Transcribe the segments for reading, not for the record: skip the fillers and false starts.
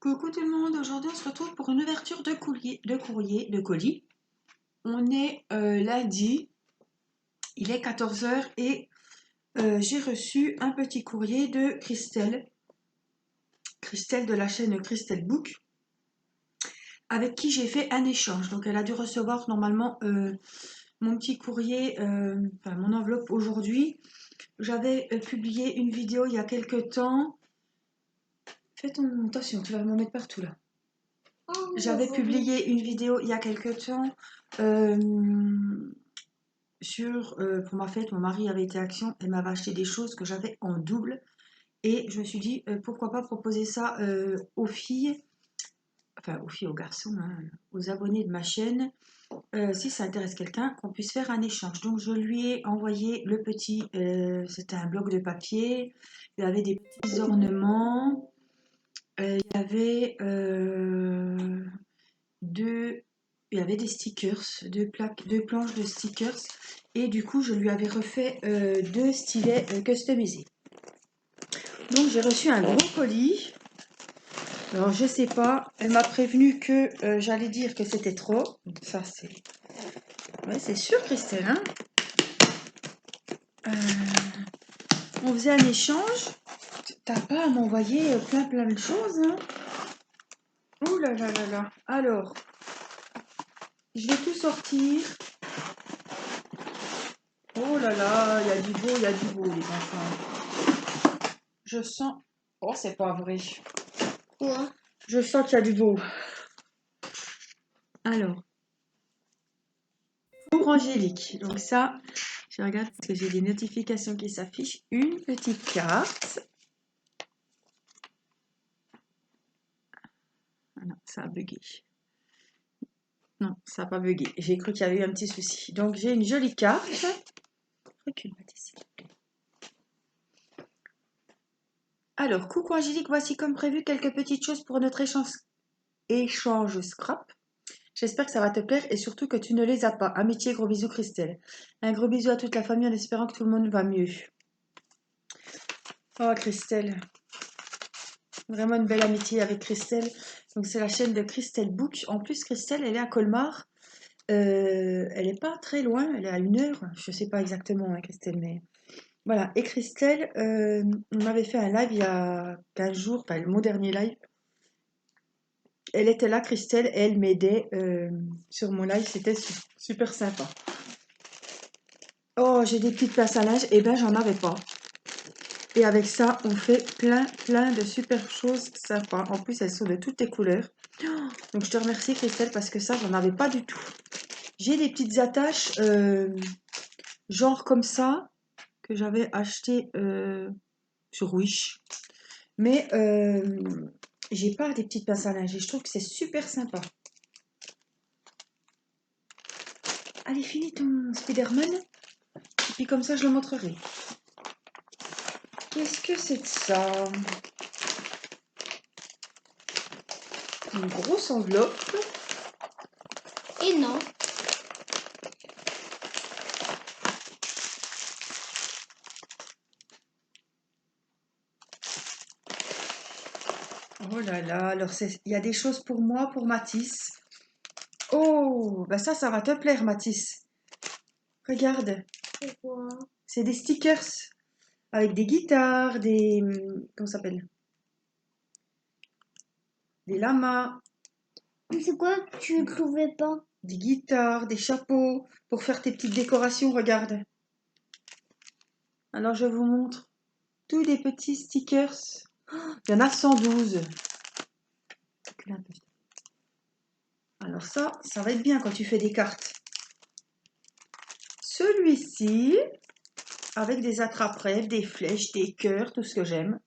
Coucou tout le monde, aujourd'hui on se retrouve pour une ouverture de colis. On est lundi, il est 14 h et j'ai reçu un petit courrier de Christelle de la chaîne Christelle Book, avec qui j'ai fait un échange. Donc elle a dû recevoir normalement mon petit courrier, enfin mon enveloppe aujourd'hui. J'avais publié une vidéo il y a quelques temps. Fais ton attention, tu vas m'en mettre partout là. J'avais publié une vidéo il y a quelque temps pour ma fête. Mon mari avait été Action et m'avait acheté des choses que j'avais en double. Et je me suis dit, pourquoi pas proposer ça aux filles, enfin aux filles, aux garçons, hein, aux abonnés de ma chaîne, si ça intéresse quelqu'un, qu'on puisse faire un échange. Donc je lui ai envoyé le petit, c'était un bloc de papier, il y avait des petits ornements, il y avait il y avait des stickers, deux planches de stickers, et du coup je lui avais refait deux stylets customisés. Donc j'ai reçu un gros colis. Alors je sais pas, elle m'a prévenu que j'allais dire que c'était trop. Donc ça c'est, ouais, c'est sûr Christelle, hein. On faisait un échange. T'as pas à m'envoyer plein de choses, hein. Ouh là là là là. Alors, je vais tout sortir. Oh là là, il y a du beau, les enfants. Je sens... Oh, c'est pas vrai. Quoi? Je sens qu'il y a du beau. Alors, pour Angélique. Donc ça, je regarde parce que j'ai des notifications qui s'affichent. Une petite carte. Ah non, ça a bugué. Non, ça n'a pas bugué. J'ai cru qu'il y avait eu un petit souci. Donc, j'ai une jolie carte. Recule, Mathis, s'il te plaît. Alors, coucou Angélique, voici comme prévu quelques petites choses pour notre échange scrap. J'espère que ça va te plaire et surtout que tu ne les as pas. Amitié, gros bisous Christelle. Un gros bisou à toute la famille en espérant que tout le monde va mieux. Oh Christelle. Vraiment une belle amitié avec Christelle. Donc c'est la chaîne de Christelle Book. En plus Christelle, elle est à Colmar. Elle n'est pas très loin, elle est à 1 heure. Je ne sais pas exactement hein, Christelle, mais... Voilà. Et Christelle, on avait fait un live il y a 15 jours, enfin mon dernier live. Elle était là, Christelle, et elle m'aidait sur mon live. C'était super sympa. Oh, j'ai des petites places à linge. Eh ben, j'en avais pas. Et avec ça, on fait plein de super choses sympas. En plus, elles sont de toutes les couleurs. Donc, je te remercie, Christelle, parce que ça, j'en avais pas du tout. J'ai des petites attaches, genre comme ça, que j'avais acheté sur Wish. Mais j'ai pas des petites pinces à linge. Et je trouve que c'est super sympa. Allez, finis ton Spider-Man. Et puis comme ça, je le montrerai. Qu'est-ce que c'est que ça? Une grosse enveloppe. Et non. Oh là là, alors il y a des choses pour moi, pour Mathis. Oh, bah ça va te plaire, Mathis. Regarde, C'est quoi? c'est des stickers avec des guitares, des... Comment ça s'appelle? Des lamas, C'est quoi que tu ne trouvais pas? des guitares, des chapeaux, pour faire tes petites décorations, regarde. Alors je vous montre tous des petits stickers. Il y en a 112. Alors ça va être bien quand tu fais des cartes. Celui-ci, avec des attrape-rêves, des flèches, des cœurs, tout ce que j'aime.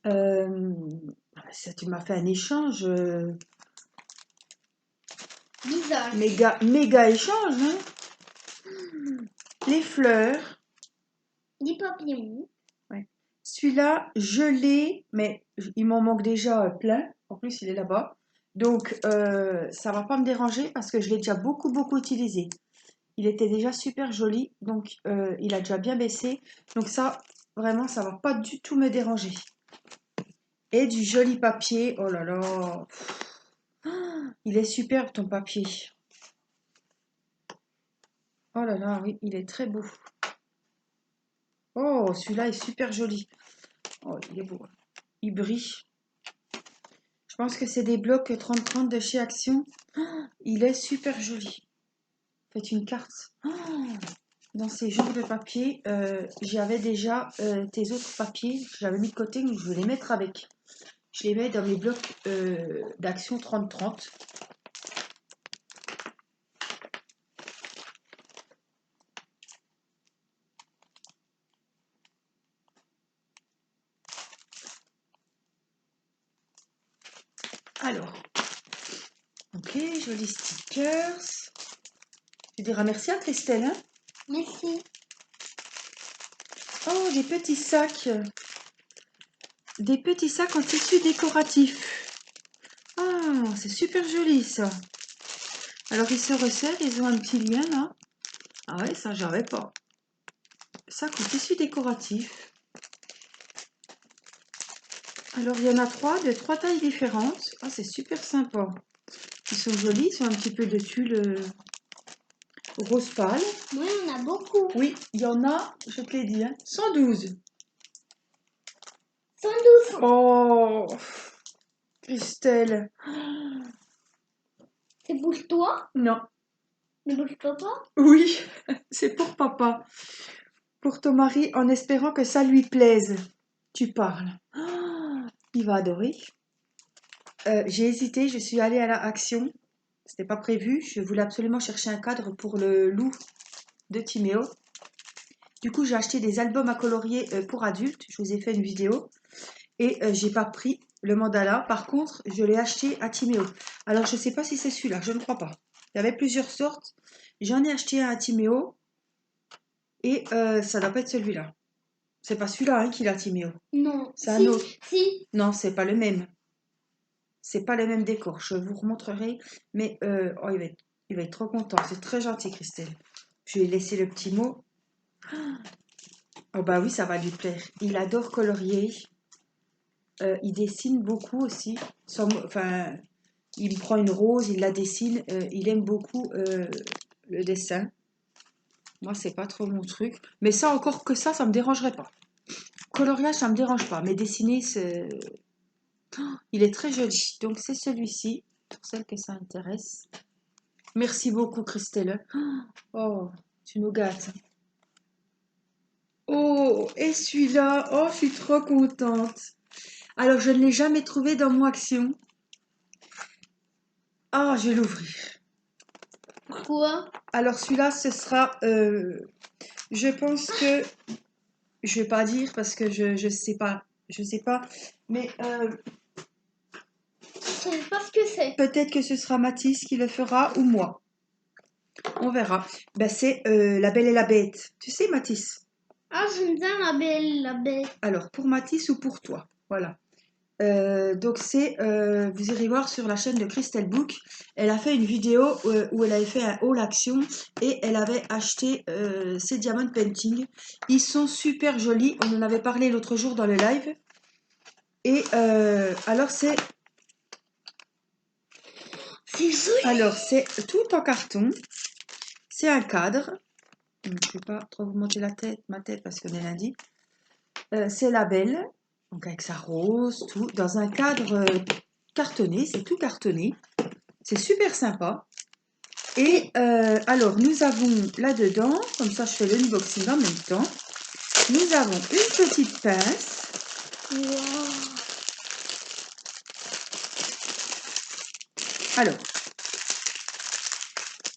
Ça, tu m'as fait un échange. Visage. Méga échange, hein. Les fleurs. Des papillons. Ouais. Celui-là, je l'ai, mais il m'en manque déjà plein. En plus, il est là-bas. Donc, ça va pas me déranger parce que je l'ai déjà beaucoup utilisé. Il était déjà super joli, donc il a déjà bien baissé. Donc ça, vraiment, ça va pas du tout me déranger. Et du joli papier. Oh là là. Il est superbe ton papier. Oh là là, oui, il est très beau. Oh, celui-là est super joli. Oh, il est beau. Il brille. Je pense que c'est des blocs 30-30 de chez Action. Il est super joli. Faites une carte. Dans ces genres de papier, j'avais déjà tes autres papiers. J'avais mis de côté, mais je vais les mettre avec. Je les mets dans mes blocs d'Action 30-30. Alors, ok, jolis stickers. Je dirais merci à Christelle. Hein. Merci. Oh, des petits sacs. Des petits sacs en tissu décoratif. Ah, c'est super joli ça. Alors, ils se resserrent, ils ont un petit lien là. Ah ouais, ça, j'avais pas. Sac en tissu décoratif. Alors, il y en a trois, de trois tailles différentes. Ah, c'est super sympa. Ils sont jolis, ils sont un petit peu de tulle rose pâle. Oui, on a beaucoup. Oui, il y en a, je te l'ai dit, hein, 112. 112. Oh, Christelle. C'est pour toi? Non, Mais pour papa? oui, c'est pour papa. Pour ton mari, en espérant que ça lui plaise. Tu parles. Oh, il va adorer. J'ai hésité, je suis allée à la Action. C'était pas prévu. Je voulais absolument chercher un cadre pour le loup de Timéo. Du coup, j'ai acheté des albums à colorier pour adultes. Je vous ai fait une vidéo. Et j'ai pas pris le mandala. Par contre, je l'ai acheté à Timéo. Alors, je sais pas si c'est celui-là. Je ne crois pas. Il y avait plusieurs sortes. J'en ai acheté un à Timéo. Et ça doit pas être celui-là. C'est pas celui-là hein, qu'il a Timéo. Non. C'est un Si, autre. si. Non, c'est pas le même. C'est pas le même décor. Je vous remontrerai. Mais oh, il va être trop content. C'est très gentil, Christelle. Je lui ai laissé le petit mot. Oh bah oui, ça va lui plaire. Il adore colorier. Il dessine beaucoup aussi. Enfin, il me prend une rose, il la dessine. Il aime beaucoup le dessin. Moi, c'est pas trop mon truc. Mais ça, encore que ça me dérangerait pas. Coloriage, ça me dérange pas. Mais dessiner, c'est... Il est très joli. Donc, c'est celui-ci, pour celle que ça intéresse. Merci beaucoup, Christelle. Oh, tu nous gâtes. Oh, et celui-là, oh, je suis trop contente. Alors, je ne l'ai jamais trouvé dans mon Action. Ah, je vais l'ouvrir. Quoi? Alors, celui-là, ce sera... je pense que... Je vais pas dire parce que je sais pas. Je sais pas. Mais Je sais pas ce que c'est. peut-être que ce sera Mathis qui le fera ou moi. On verra. Ben, c'est La Belle et la Bête. Tu sais, Mathis? Ah, j'aime bien la belle, la bête. Alors, pour Mathis ou pour toi? Voilà. Donc c'est, vous irez voir sur la chaîne de Christelle Book. Elle a fait une vidéo où elle avait fait un haul action et elle avait acheté ces diamond painting. Ils sont super jolis. On en avait parlé l'autre jour dans le live. Et alors c'est C'est joli. alors c'est tout en carton. C'est un cadre. Je ne vais pas trop vous monter ma tête parce qu'on est lundi. C'est la belle, donc avec sa rose, tout, dans un cadre cartonné. C'est tout cartonné. C'est super sympa. Et alors, nous avons là-dedans, comme ça je fais l'unboxing en même temps, nous avons une petite pince. Wow. Alors,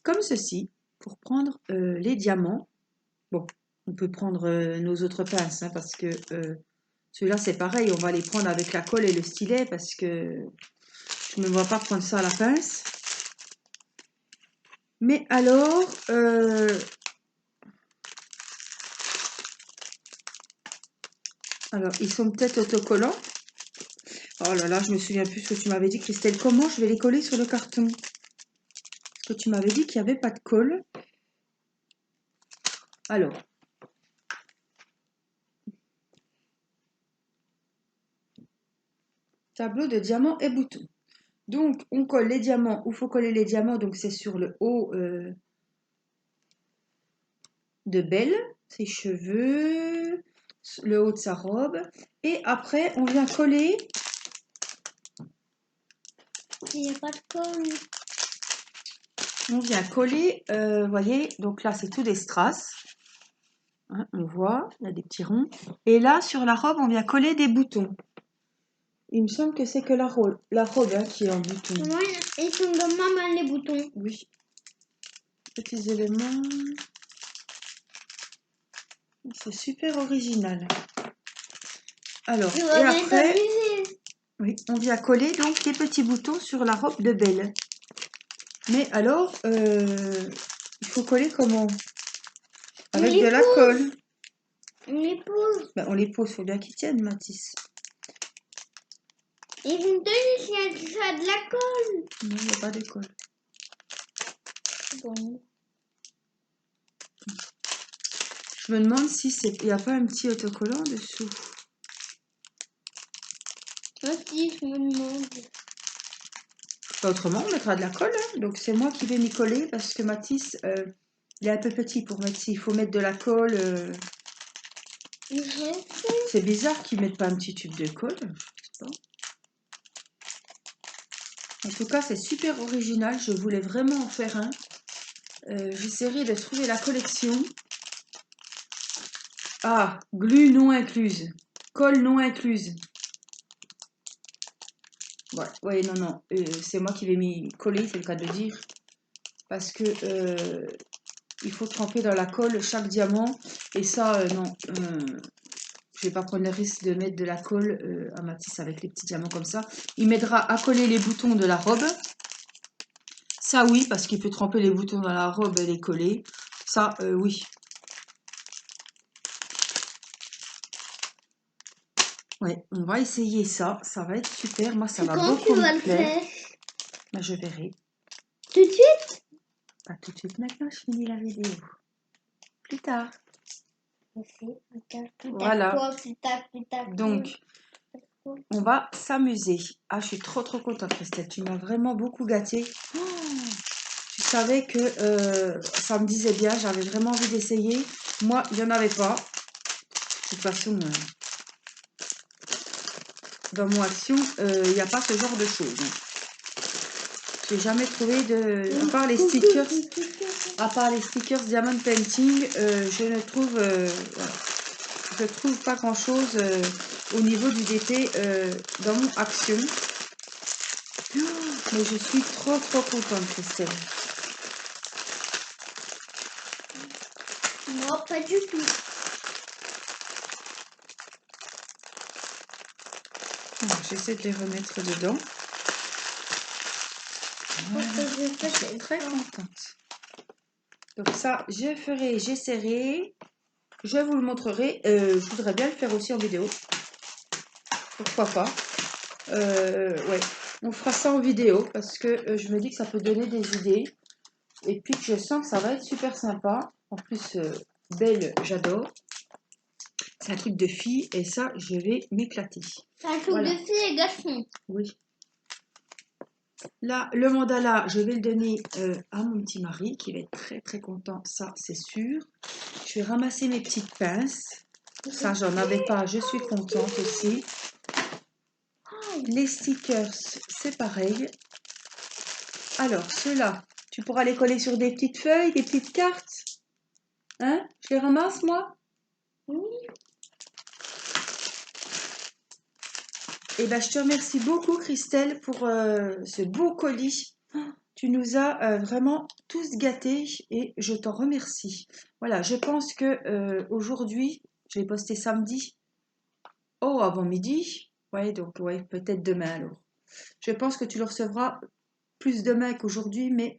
comme ceci, pour prendre les diamants. Bon, on peut prendre nos autres pinces, hein, parce que ceux-là c'est pareil, on va les prendre avec la colle et le stylet, parce que je ne me vois pas prendre ça à la pince. Mais alors, ils sont peut-être autocollants. Oh là là, je me souviens plus ce que tu m'avais dit, Christelle. Comment je vais les coller sur le carton? Parce que tu m'avais dit qu'il n'y avait pas de colle. Alors. tableau de diamants et boutons. Donc, on colle les diamants, où il faut coller les diamants, donc c'est sur le haut de Belle, ses cheveux, le haut de sa robe. Et après, on vient coller. Il n'y a pas de colle. On vient coller, voyez, donc là, c'est tout des strass. Hein, on voit, il y a des petits ronds. Et là, sur la robe, on vient coller des boutons. Il me semble que c'est que la robe hein, qui est en bouton. Maman, ils sont de maman les boutons. Oui. Petits éléments. C'est super original. Alors, Tu et vas bien après, t'amuser. oui, on vient coller donc les petits boutons sur la robe de Belle. Mais alors, il faut coller comment? Avec les de la pose. colle. On les pose. Ben, on les pose, il faut bien qu'ils tiennent, Mathis. Ils vont tenir s'il y a de la colle. Non, il n'y a pas de colle. Bon. Je me demande si il n'y a pas un petit autocollant dessous. Moi aussi, je me demande. Pas autrement, on mettra de la colle. Hein. Donc c'est moi qui vais m'y coller parce que Mathis, il est un peu petit pour mettre. S'il faut mettre de la colle. Je sais. C'est bizarre qu'ils mettent pas un petit tube de colle. Je sais pas. En tout cas, c'est super original. Je voulais vraiment en faire un. J'essaierai de trouver la collection. Ah, glue non incluse. Colle non incluse. Ouais, ouais, non, non. C'est moi qui vais m'y coller, c'est le cas de le dire. Parce que il faut tremper dans la colle chaque diamant. Et ça, non. Je vais pas prendre le risque de mettre de la colle à Matisse avec les petits diamants comme ça. Il m'aidera à coller les boutons de la robe. Ça, oui, parce qu'il peut tremper les boutons dans la robe et les coller. Ça, oui. Ouais, on va essayer ça. Ça va être super. Moi, ça va Quand beaucoup tu vas me le plaire. faire? Ben, je verrai. Tout de suite? Pas tout de suite maintenant, je finis la vidéo. Plus tard. Voilà. Donc, on va s'amuser. Ah, je suis trop trop contente, Christelle. Tu m'as vraiment beaucoup gâtée. Oh, je savais que ça me disait bien. J'avais vraiment envie d'essayer. Moi, il n'y en avait pas. De toute façon, dans mon action, il n'y a pas ce genre de choses. J'ai jamais trouvé de... À part les stickers Diamond Painting, je ne trouve... voilà. Je trouve pas grand chose au niveau du DP dans mon action. Mais je suis trop trop contente, Christelle. Non, pas du tout. J'essaie de les remettre dedans. Voilà. Je suis très contente. Donc ça, je ferai, j'essaierai. Je vous le montrerai. Je voudrais bien le faire aussi en vidéo. Pourquoi pas. Ouais, on fera ça en vidéo parce que je me dis que ça peut donner des idées. Et puis que je sens que ça va être super sympa. En plus, Belle, j'adore. C'est un truc de fille et ça, je vais m'éclater. C'est un truc de fille et garçon. Oui. Là, le mandala, je vais le donner à mon petit mari qui va être très très content, ça c'est sûr. Je vais ramasser mes petites pinces. Ça, j'en avais pas, je suis contente aussi. Les stickers, c'est pareil. Alors, ceux-là, tu pourras les coller sur des petites feuilles, des petites cartes. Hein? Je les ramasse, moi? Oui. Eh ben, je te remercie beaucoup, Christelle, pour ce beau colis. Tu nous as vraiment tous gâtés et je t'en remercie. Voilà, je pense que aujourd'hui, je l'ai posté samedi. Oh, avant midi. Ouais, donc ouais, peut-être demain alors. Je pense que tu le recevras plus demain qu'aujourd'hui, mais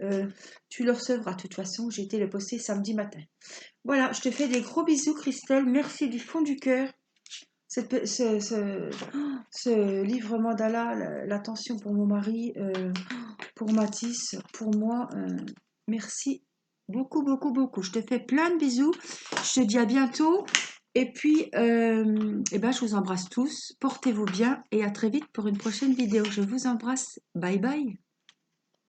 tu le recevras. De toute façon, j'ai été le poster samedi matin. Voilà, je te fais des gros bisous, Christelle. Merci du fond du cœur. Ce livre mandala, l'attention pour mon mari, pour Mathis, pour moi, merci beaucoup, beaucoup, beaucoup. Je te fais plein de bisous. Je te dis à bientôt Et puis, eh ben, je vous embrasse tous. Portez-vous bien et à très vite pour une prochaine vidéo. Je vous embrasse. Bye bye.